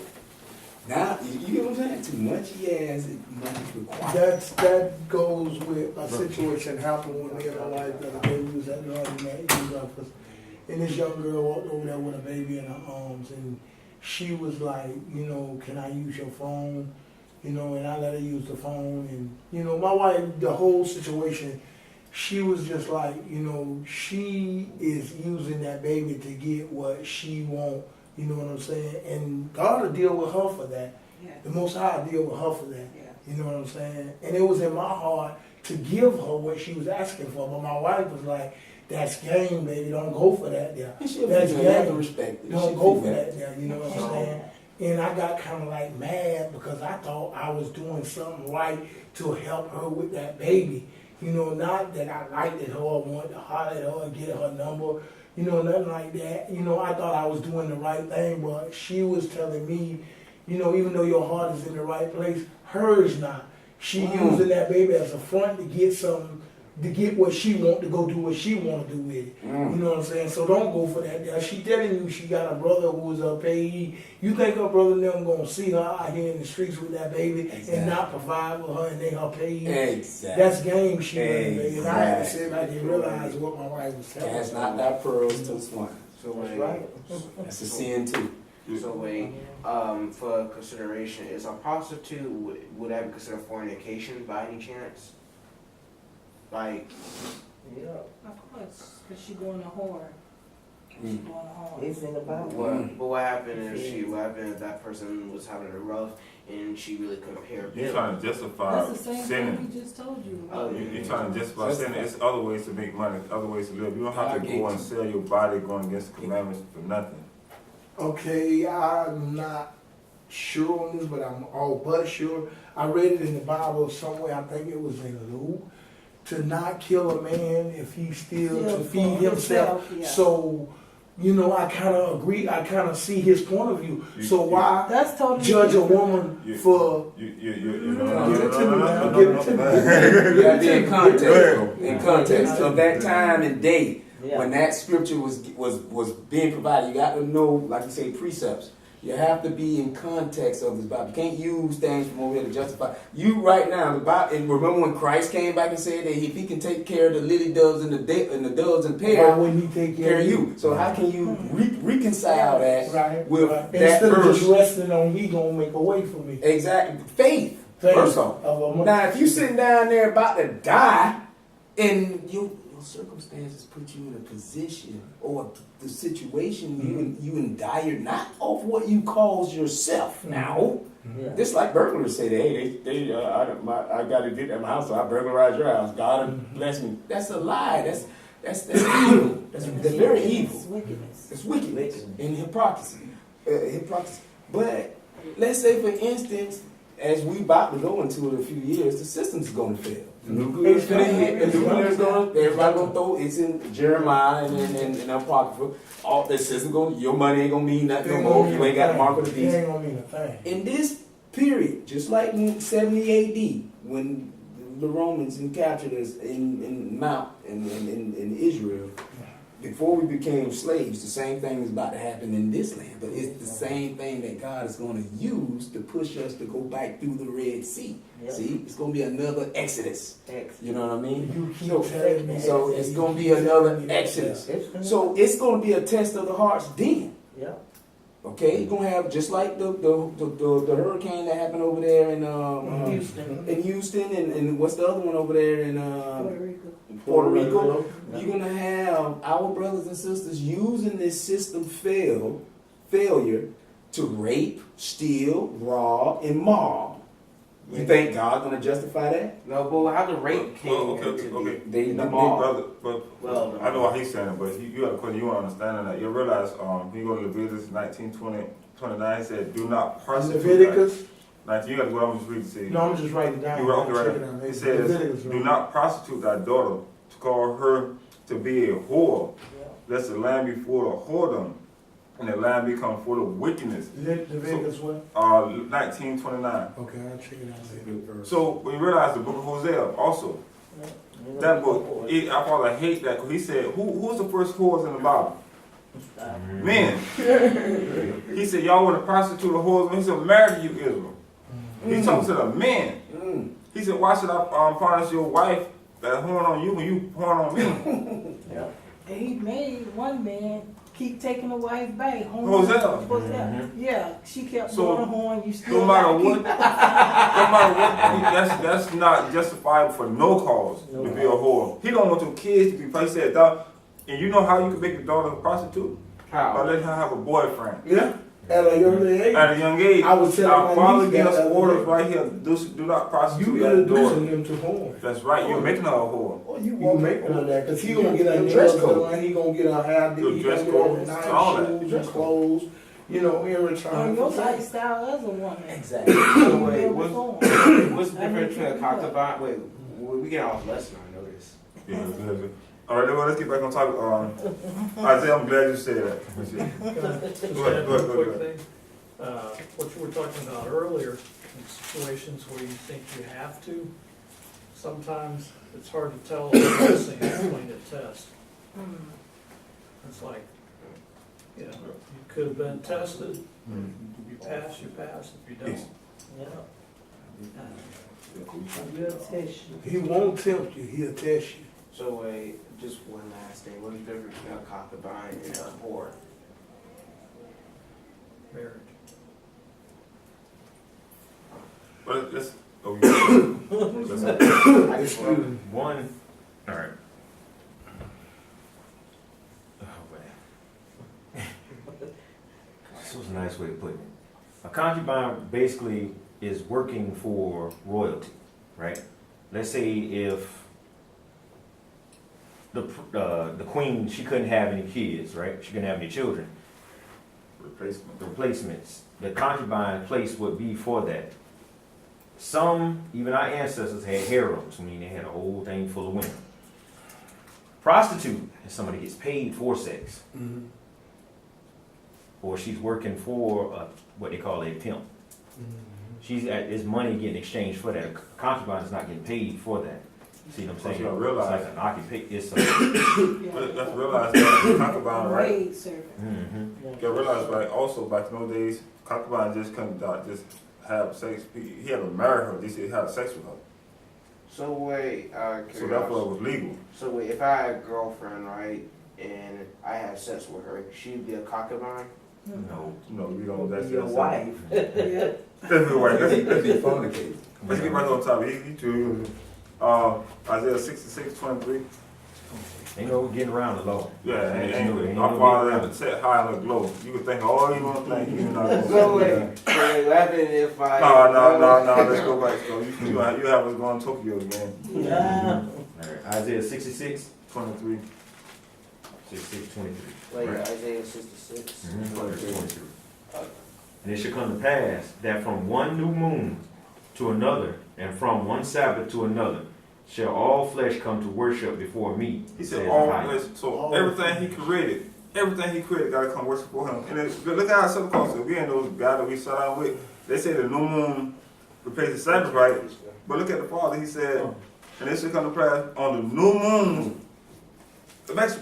Now, you get what I'm saying? Too much he has, much is required. That goes with a situation happened with me and my wife the other day. We was at the laundromat office, and this young girl walked over there with a baby in her arms, and she was like, you know, can I use your phone? You know, and I let her use the phone, and you know, my wife, the whole situation, she was just like, you know, she is using that baby to get what she want. You know what I'm saying? And God will deal with her for that. Yeah. The Most High will deal with her for that. Yeah. You know what I'm saying? And it was in my heart to give her what she was asking for. But my wife was like, that's game, baby. Don't go for that there. And she'll That's feel that, game. respect it. Don't She'll go feel for that there. You know what I'm saying? And I got kind of like mad because I thought I was doing something right to help her with that baby. You know, not that I liked it her or wanted to holler at her and get her number. You know, nothing like that. You know, I thought I was doing the right thing, but she was telling me, you know, even though your heart is in the right place, hers not. She using that baby as a front to get something to get what she want, to go do what she want to do with it. You know what I'm saying? So don't go for that. Now, she telling you she got a brother who's a payee. You think her brother and them gonna see her out here in the streets with that baby and not provide for her and they her payee? Exactly. That's game she running, baby. And I had to Exactly. sit back and realize what my wife was telling Cast me. not thy pearls to swine. So That's wait, right. That's a sin too. so wait, for consideration, is a prostitute, would that be considered fornication by any chance? Like, Yeah. Of course, because she going to whore. She going to whore. It's in the Bible. but what happened if that person was having a rough and she really couldn't pay her You're bill? trying to justify That's the same sinning. thing we just told you. Oh, You're trying to justify sinning. It's other ways to make money, other ways to live. You don't have to go and sell your body going against the commandments for nothing. Okay, I'm not sure on this, but I'm all but sure. I read it in the Bible somewhere, I think it was in Luke, to not kill a man if he steals to Steal feed for himself. himself, yeah. So, you know, I kind of agree, I kind of see his point of view. So why That's totally judge a different. woman You- for... You Give it to me now, no, give it to me. You gotta be in context. Go ahead. In context of that time and day Yeah. when that scripture was being provided, you got to know, like you say, precepts. You have to be in context of this Bible. You can't use things from over here to justify. You right now, the Bible, and remember when Christ came back and said that if he can take care of the lily doves and the doves and Why pear, wouldn't he take care care of you? you. So how can you reconcile that Right, with right. that Instead of verse? just resting on he gonna make a way for me. Exactly. Faith. Faith First off. of a- Now, if you sitting down there about to die, and your circumstances put you in a position or the situation you in dire, not of what you cause yourself now. Yeah. Just like burglars say, I got to get at my house, so I burglarize your house. God bless me. That's a lie. That's evil. That's very evil. It's wickedness. It's wickedness and hypocrisy. Hypocrisy. But let's say, for instance, as we about to go into in a few years, the system's going to fail. The nuclear's going to hit. The nuclear's going to. Everybody going to throw. It's in Jeremiah and Apocrypha. All the system going. Your money ain't going to mean nothing no more. You ain't got the mark of the It beast. ain't gonna mean a thing. In this period, just like in 70 A.D., when the Romans captured us in Mount in Israel, before we became slaves, the same thing is about to happen in this land. But it's the same thing that God is going to use to push us to go back through the Red Sea. Yep. See, it's going to be another Exodus. You know what I mean? You keep So, telling me so that. it's going to be another Exodus. So it's going to be a test of the hearts then. Yeah. Okay, you're gonna have just like the hurricane that happened over there in Houston, and what's the other one over there in Puerto Rico. You're gonna have our brothers and sisters using this system failure to rape, steal, rob, and mob. You think God's gonna justify that? No, but how the rape came Okay. They the the mob. Brother, but Well, I know what he's saying, but you got a question. You want to understand that. You realize, you go to Leviticus 19:29. He said, "Do not prostitute." Leviticus? 19. You got to go. I'm just reading to you. No, I'm just writing it down. You right, okay, Check right. it out. It says, Leviticus, "Do right? not prostitute thy daughter to call her to be a whore, lest the land be full of whoredom, and the land become full of wickedness." Leviticus what? 19:29. Okay, I'll check it out. So we realize the book of Hosea also. That book, I probably hate that because he said, who's the first whores in the Bible? Men. He said, y'all want to prostitute a whores? He said, marry you, Israel. He talking to the men. He said, why should I punish your wife that horn on you when you horn on me? And he made one man keep taking the wife back. Hosea. Yeah, she kept So, going horn. You still No matter gotta what, keep- that's not justifiable for no cause to be a whore. He don't want your kids to be. He said, "Dog," and you know how you can make your daughter a prostitute? By How? letting her have a boyfriend. Yeah, at a young age. At a young age, I was telling our my father niece gives that us the other orders day. right here. Do not prostitute You your introducing daughter. them to horn. That's right. You're making her a whole. Well, you won't make her that because he gonna get her Your dress nails code. done. He gonna get her hair did. Your He dress gonna get her code, nice all that. shoes and clothes. You know, in return. on your for sex. lifestyle as a woman. Exactly. So wait, Build what's before. what's the difference between a concubine? Wait, we get off lesson. I know this. Yeah, good. All right, well, let's get back on topic. Isaiah, I'm glad you said that. Just Go add ahead, one go quick ahead. thing. What you were talking about earlier, in situations where you think you have to sometimes it's hard to tell the blessing between a test. It's like, you know, you could have been tested, you pass, you pass, if you don't. Yeah. He'll test you. He won't tempt you, he'll test you. So wait, just one last thing. What's the difference between a concubine and a whore? Marriage. But let's, oh, I just want One, all right. Oh, man. This was a nice way of putting it. A concubine basically is working for royalty, right? Let's say if the queen, she couldn't have any kids, right? She couldn't have any children. replacement. The replacements, the concubine place would be for that. Some, even our ancestors, had harems, meaning they had a whole thing full of women. Prostitute is somebody who gets paid for sex, or she's working for what they call a pimp. She's is money getting exchanged for that. A concubine is not getting paid for that. See what I'm saying? You gotta realize- It's like an occupation. It's a, But let's realize that concubine, right? Maid servant. mm-hmm. You gotta realize, right, also back in those days, concubine just couldn't just have sex. He had to marry her, just to have sex with her. So wait, So therefore it was legal. So wait, if I had a girlfriend, right, and I have sex with her, she'd be a concubine? No. No, we don't, that's Your wife. Yeah. That's the way, That'd be fornicating. let's get right on top. He too. Isaiah 66:23. Ain't no getting around the law. Yeah, Ain't no and getting our Father around had to set high on the globe. You could think all you want to think, you're not going to So wait, what happened if I... No, let's go back. So you have us going to Tokyo again. Yeah. All right. Isaiah 66, 23. 66, 23. Wait, Right. Isaiah 66. Mhm, 23. And it shall come to pass that from one new moon to another, and from one Sabbath to another, shall all flesh come to worship before me. He said says all Yahweh. flesh. So everything he created got to come worship for him. And look at how it's so close. Again, those guys that we sat down with, they say the new moon replaces the Sabbath, right? But look at the Father. He said, and it shall come to pass on the new moon,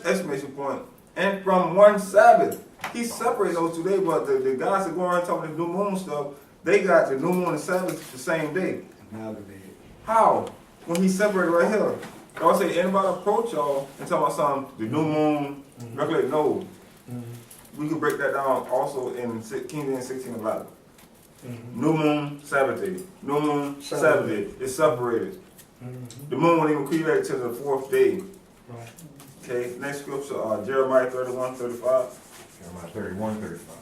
exclamation point, and from one Sabbath. He separated those 2 days, but the guys that go around talking the new moon stuff, they got the new moon and Sabbath the same day. How? When he separated right here. I would say anybody approach y'all and tell about something, the new moon, regulate, no. We can break that down also in King James 16:11. New moon, Sabbath day. New moon, Sabbath day. It's separated. The moon wasn't even created till the 4th day. Okay, next scripture, Jeremiah 31:35. Jeremiah 31, 35.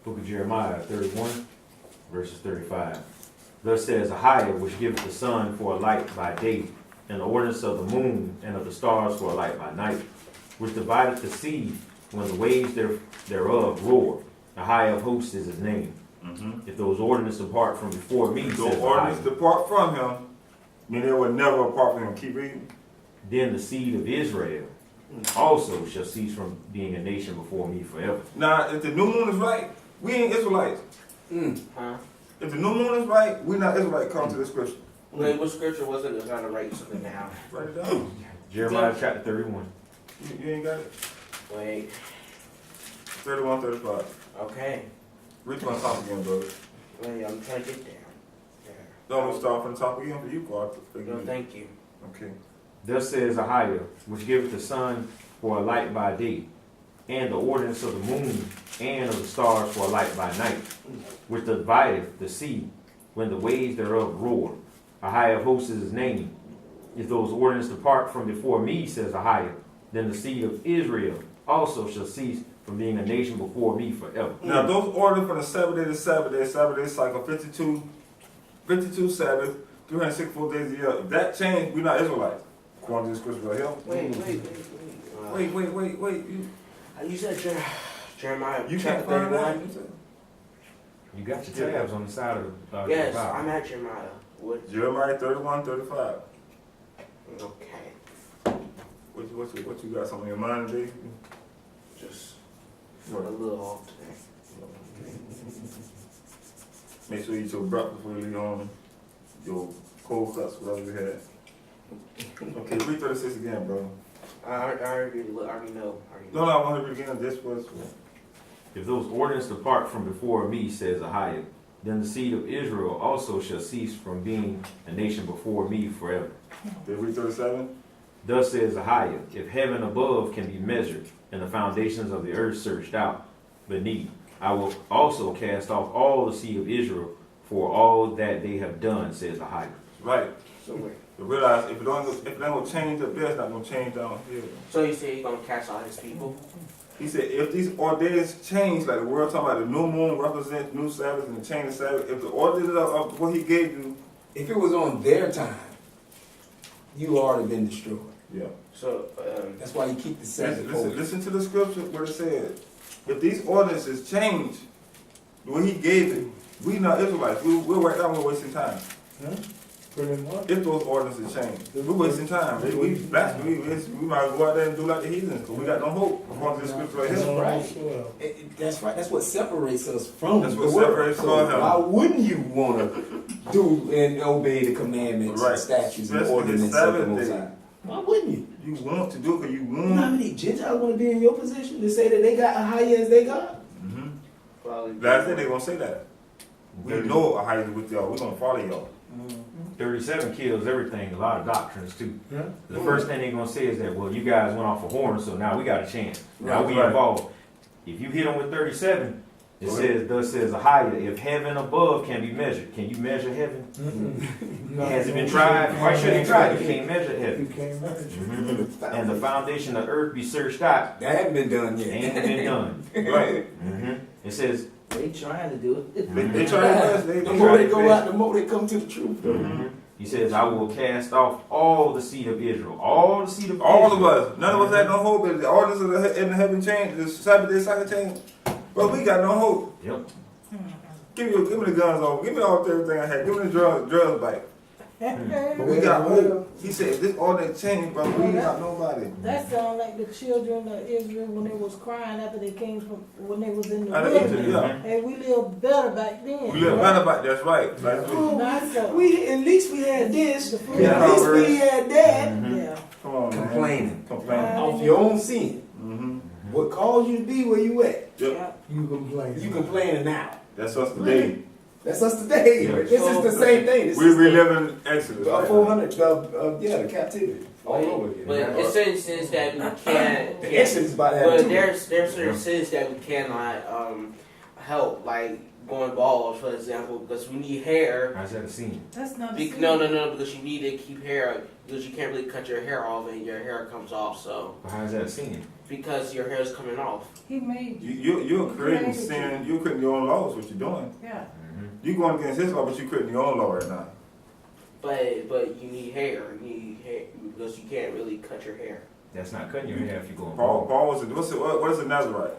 Book of Jeremiah 31, verses 35. Thus says Ahiah, which giveth the sun for a light by day, and the ordinance of the moon and of the stars for a light by night, which divideth the sea when the waves thereof roar. Ahiah of hosts is his name. If those ordinances depart from before me, So says ordinance Ahiah, depart from him, meaning they would never apart from him. Keep reading. then the seed of Israel also shall cease from being a nation before me forever. Now, if the new moon is right, we ain't Israelites. Huh? If the new moon is right, we not Israelites. Come to the scripture. Wait, what scripture was it? It's on the right something now. Write it down. Jeremiah chapter 31. You ain't got it? Wait, 31, 35. okay. Read from the top again, brother. Wait, I'm trying to get there. There. Don't start from the top again for you, Clark. No, thank you. Okay. Thus says Ahiah, which giveth the sun for a light by day, and the ordinance of the moon and of the stars for a light by night, which divideth the sea when the waves thereof roar. Ahiah of hosts is his name. If those ordinances depart from before me, says Ahiah, then the seed of Israel also shall cease from being a nation before me forever. Now, those orders from the Sabbath day cycle, 52 Sabbath, 364 days a year. If that changed, we're not Israelites. According to the scripture right here. Wait. You said Jeremiah You chapter can't find 31? that? You got your tabs on the side of the Yes, Bible. I'm at Jeremiah. What? Jeremiah 31, 35. Okay. What you got something in your mind, Dave? Just a little off today. Make sure you eat your breakfast before you leave home. Your cold cuts, whatever you had. Okay, 336 again, bro. I already know. No, I want to read again. This was. If those ordinances depart from before me, says Ahiah, then the seed of Israel also shall cease from being a nation before me forever. Did we read 37? Thus says Ahiah, if heaven above can be measured, and the foundations of the earth searched out beneath, I will also cast off all the seed of Israel for all that they have done, says Ahiah. Right. So wait. You realize if it don't gonna change up there, it's not gonna change down here. So you say he's gonna cast out his people? He said if these ordinances change, like the world talking about the new moon represents new Sabbath and the change of Sabbath, if the ordinances of what he gave you, If it was on their time, you already been destroyed. yeah. So That's why you keep the Sabbath holy. Listen to the scripture where it said, if these ordinances change, what he gave it, we not Israelites. We're right now, we're wasting time. Pretty much. If those ordinances change, we're wasting time. We blasphemy. We might go out there and do like the heathens, because we got no hope. According to the scripture right here. Right. That's right. That's what separates us from That's the what world. separates us So from him. why wouldn't you want to do and obey the commandments, Right. and statutes, and Especially ordinances the of the Sabbath Most day. High? Why wouldn't you? You want to do it because you You know how want. many Gentiles want to be in your position to say that they got a higher as they got? Mm-hmm. probably Last day they gonna say that. We know how you with y'all. We're gonna follow y'all. 37 kills everything, a lot of doctrines too. Yeah. The first thing they're gonna say is that, well, you guys went off a horn, so now we got a chance. Now Right, we right. involved. If you hit them with 37, it Right. says, thus says Ahiah, if heaven above can be measured, can you measure heaven? Has it been tried? Why should it try? You can't measure You heaven. can't manage. Mhm. And the foundation of earth be searched out, That haven't been done yet. ain't been done. Right. Mhm. It says, They trying to do it. They try their best. They The try more they their go best. out, the more they come to the truth. mhm. He says, I will cast off all the seed of Israel. All the seed of All of Israel. us. None of us had no hope. But the ordinance of in the heaven changed. The Sabbath day cycle changed. But we got no hope. Yep. Give me the guns over. Give me all everything I had. Give me the drugs back. But we got hope. He said, if this ordinance changed, but we got nobody. That sound like the children of Israel when they was crying after they came from, when they was in the Out of Egypt, wilderness. yeah. And we lived better back then. We live better back. That's right. That's right. Not so. At least we had this. The food- Yeah. At least we had that. Mhm. Yeah. Come on, man. Complaining. Complaining. Off your own sin. Mm-hmm. What caused you to be where you at? Yep. You complain. You complaining now. That's us today. That's us today. Yeah. This is the same thing. This We is reliving Exodus. right? 400, the captivity. All over again. But it's certain sins that we can't. The Exodus is about to But happen too. there's certain sins that we cannot help, like going bald, for example, because we need hair. How's that a sin? That's not a sin. No, because you need to keep hair, because you can't really cut your hair off and your hair comes off. So How's that a sin? because your hair is coming off. He made you. You're creating Created sin. You're creating your own laws. What you're doing. Yeah. You're going against his law, but you're creating your own law right now. But you need hair. You need hair because you can't really cut your hair. That's not cutting your hair if you're going Paul bald. was what is a Nazarite?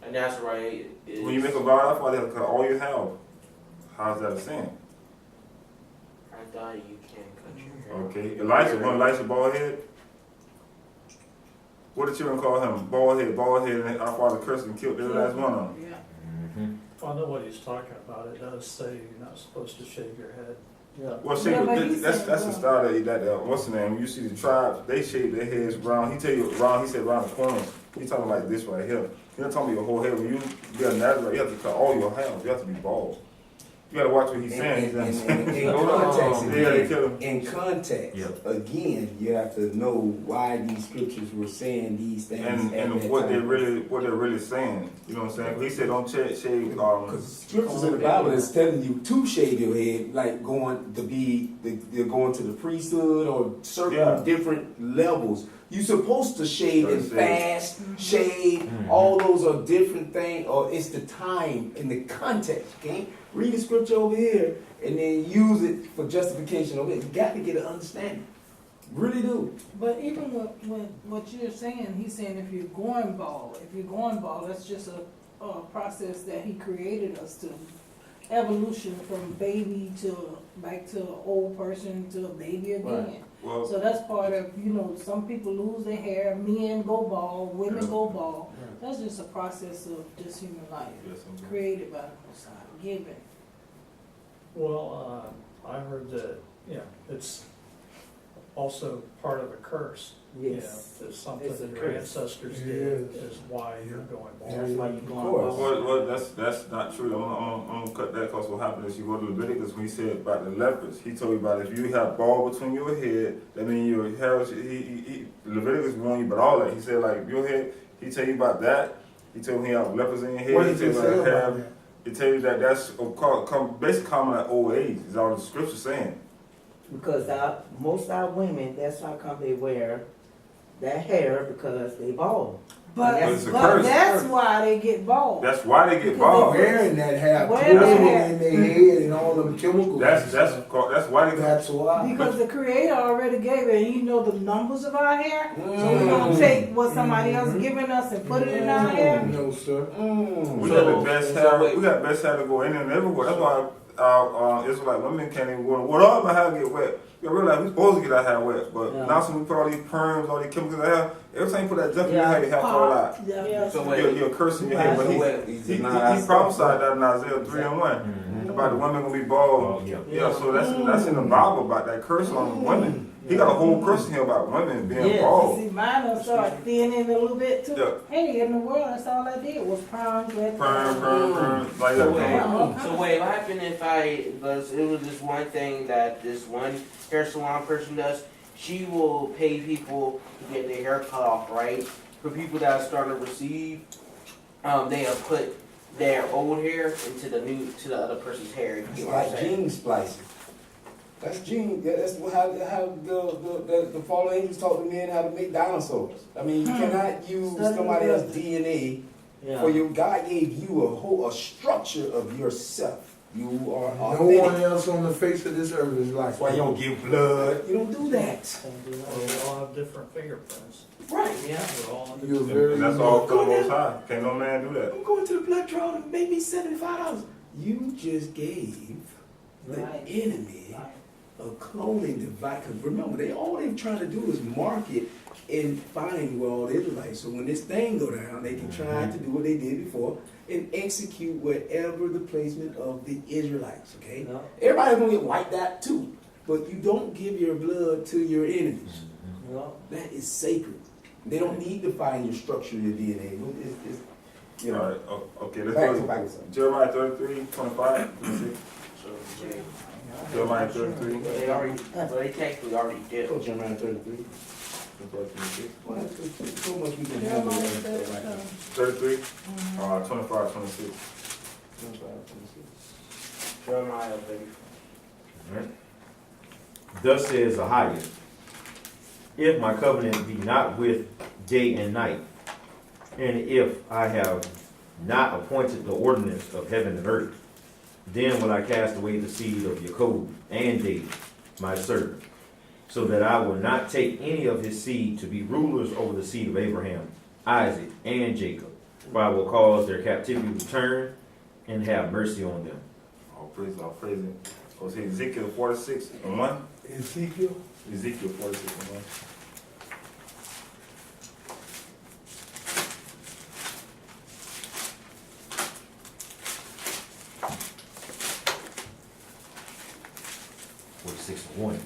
And that's right. Is, When you make a vow, that's why they have to cut all your hair. How's that a sin? I thought you can't cut your hair. Okay. Elisha bald head. What did children call him? Bald head, and our father cursed and killed every last one of them. Yeah. Mhm. I know what he's talking about. It does say you're not supposed to shave your head. Yeah. Well, shave, Yeah, but he that's said the brown. style that what's the name? You see the tribe, they shave their heads round. He tell you round. He said round the corners. He's talking like this right here. He's not talking about your whole head. When you be a Nazarite, you have to cut all your hair. You have to be bald. You got to watch what he's saying. In context, Yeah, they kill him. in context, Yep. again, you have to know why these scriptures were saying these things. And what they're really saying. You know what I'm saying? He said don't shave. Because scriptures in the Bible is telling you to shave your head, like they're going to the priesthood or certain Yeah. different levels. You're supposed to shave and Gotta shave. fast, shave. Mhm. All those are different things, or it's the time and the context. Okay, read the scripture over here and then use it for justification over here. You got to get an understanding. Really do. But even when what you're saying, he's saying if you're going bald, that's just a process that he created us to evolution from baby to, back to an old person to a baby again. Well, So that's part of, you know, some people lose their hair, men go bald, women Yeah. go bald. That's just a process of just human life, yes, I'm created by the Most High, given. Well, I heard that, yeah, it's also part of a curse. You know, Yes. it's something It's a your curse. ancestors did Yes. is why you're going That's bald. why you Of going course. bald. Well, that's not true. I'm gonna cut that because what happened is you go to Leviticus when he said about the lepers. He told you about if you have ball between your head, that means your hair. Leviticus warned you about all that. He said like if your head. He tell you about that. He told me you have lepers in your head. What He did tell you you say about about hair. that? He tell you that that's basically common like old age. Is all the scripture saying. Because most our women, that's how come they wear that hair, because they bald. But, But it's a but curse. that's why they get bald. That's why they get Because bald. Wearing that hair, Wearing putting that it hair. in their head and all them chemicals. That's why they. That's why. Because the Creator already gave it, and you know the numbers of our hair. So we're gonna take what somebody else given us and put it in our hair. No, sir. We got the best hair. We got best hair to go in and everywhere. That's why Israelite women can't even go. What all my hair get wet? You realize we supposed to get our hair wet, but Yeah. now since we put all these perms, all these chemicals in our hair, every time you put that junk in your Yeah. hair, your hair fall out. Yeah. So wait. You're cursing your head. But he prophesied that in Isaiah 3:1 about the women gonna be bald. Yeah, so that's in the Bible about that curse on women. He got a whole curse in here about women being Yeah. bald. See, mine will start thinning a little bit too. Yeah. Hey, in the world, that's all I did was perms, wet Perm, like So that. wait, so wait, what happened if it was this one thing that this one hair salon person does? She will pay people to get their hair cut off, right? For people that are starting to receive, they have put their old hair into the other person's hair. You It's get what I'm like saying? gene splicing. That's gene. That's how the fallen angels taught the men how to make dinosaurs. I mean, you cannot use somebody else's DNA. Yeah. For your God gave you a structure of yourself. You are No authentic. one else on the face of this earth is like That's why you don't give blood. You don't do that. They all have different fingerprints. Right. Yeah. They're all on You're different. very And that's all from the Most High. Can't no man do that. I'm going to the blood draw and make me $75. You just gave the Right. enemy a cloning device. Because remember, all they're trying to do is market and find world Israelites. So when this thing go down, they can try to do what they did before and execute whatever the placement of the Israelites. Okay. Yeah. Everybody's gonna get wiped out too, but you don't give your blood to your enemies. Yeah. That is sacred. They don't need to find your structure, your DNA. It's, you know. All right, okay, let's Back go to back. to Jeremiah 33, 25. Jeremiah 33. They technically already did. Go Jeremiah 33. Well, there's so much we can handle. Jeremiah Right now. 33, 25, 26. Jeremiah, baby. Right. Thus says Ahiah, if my covenant be not with day and night, and if I have not appointed the ordinance of heaven and earth, then will I cast away the seed of Jacob and David, my servant, so that I will not take any of his seed to be rulers over the seed of Abraham, Isaac, and Jacob, for I will cause their captivity to turn and have mercy on them. Oh, praise God, praise Him. Oh, see Ezekiel 46 and 1. Ezekiel. Ezekiel 46 and 1. Or 6 and 1.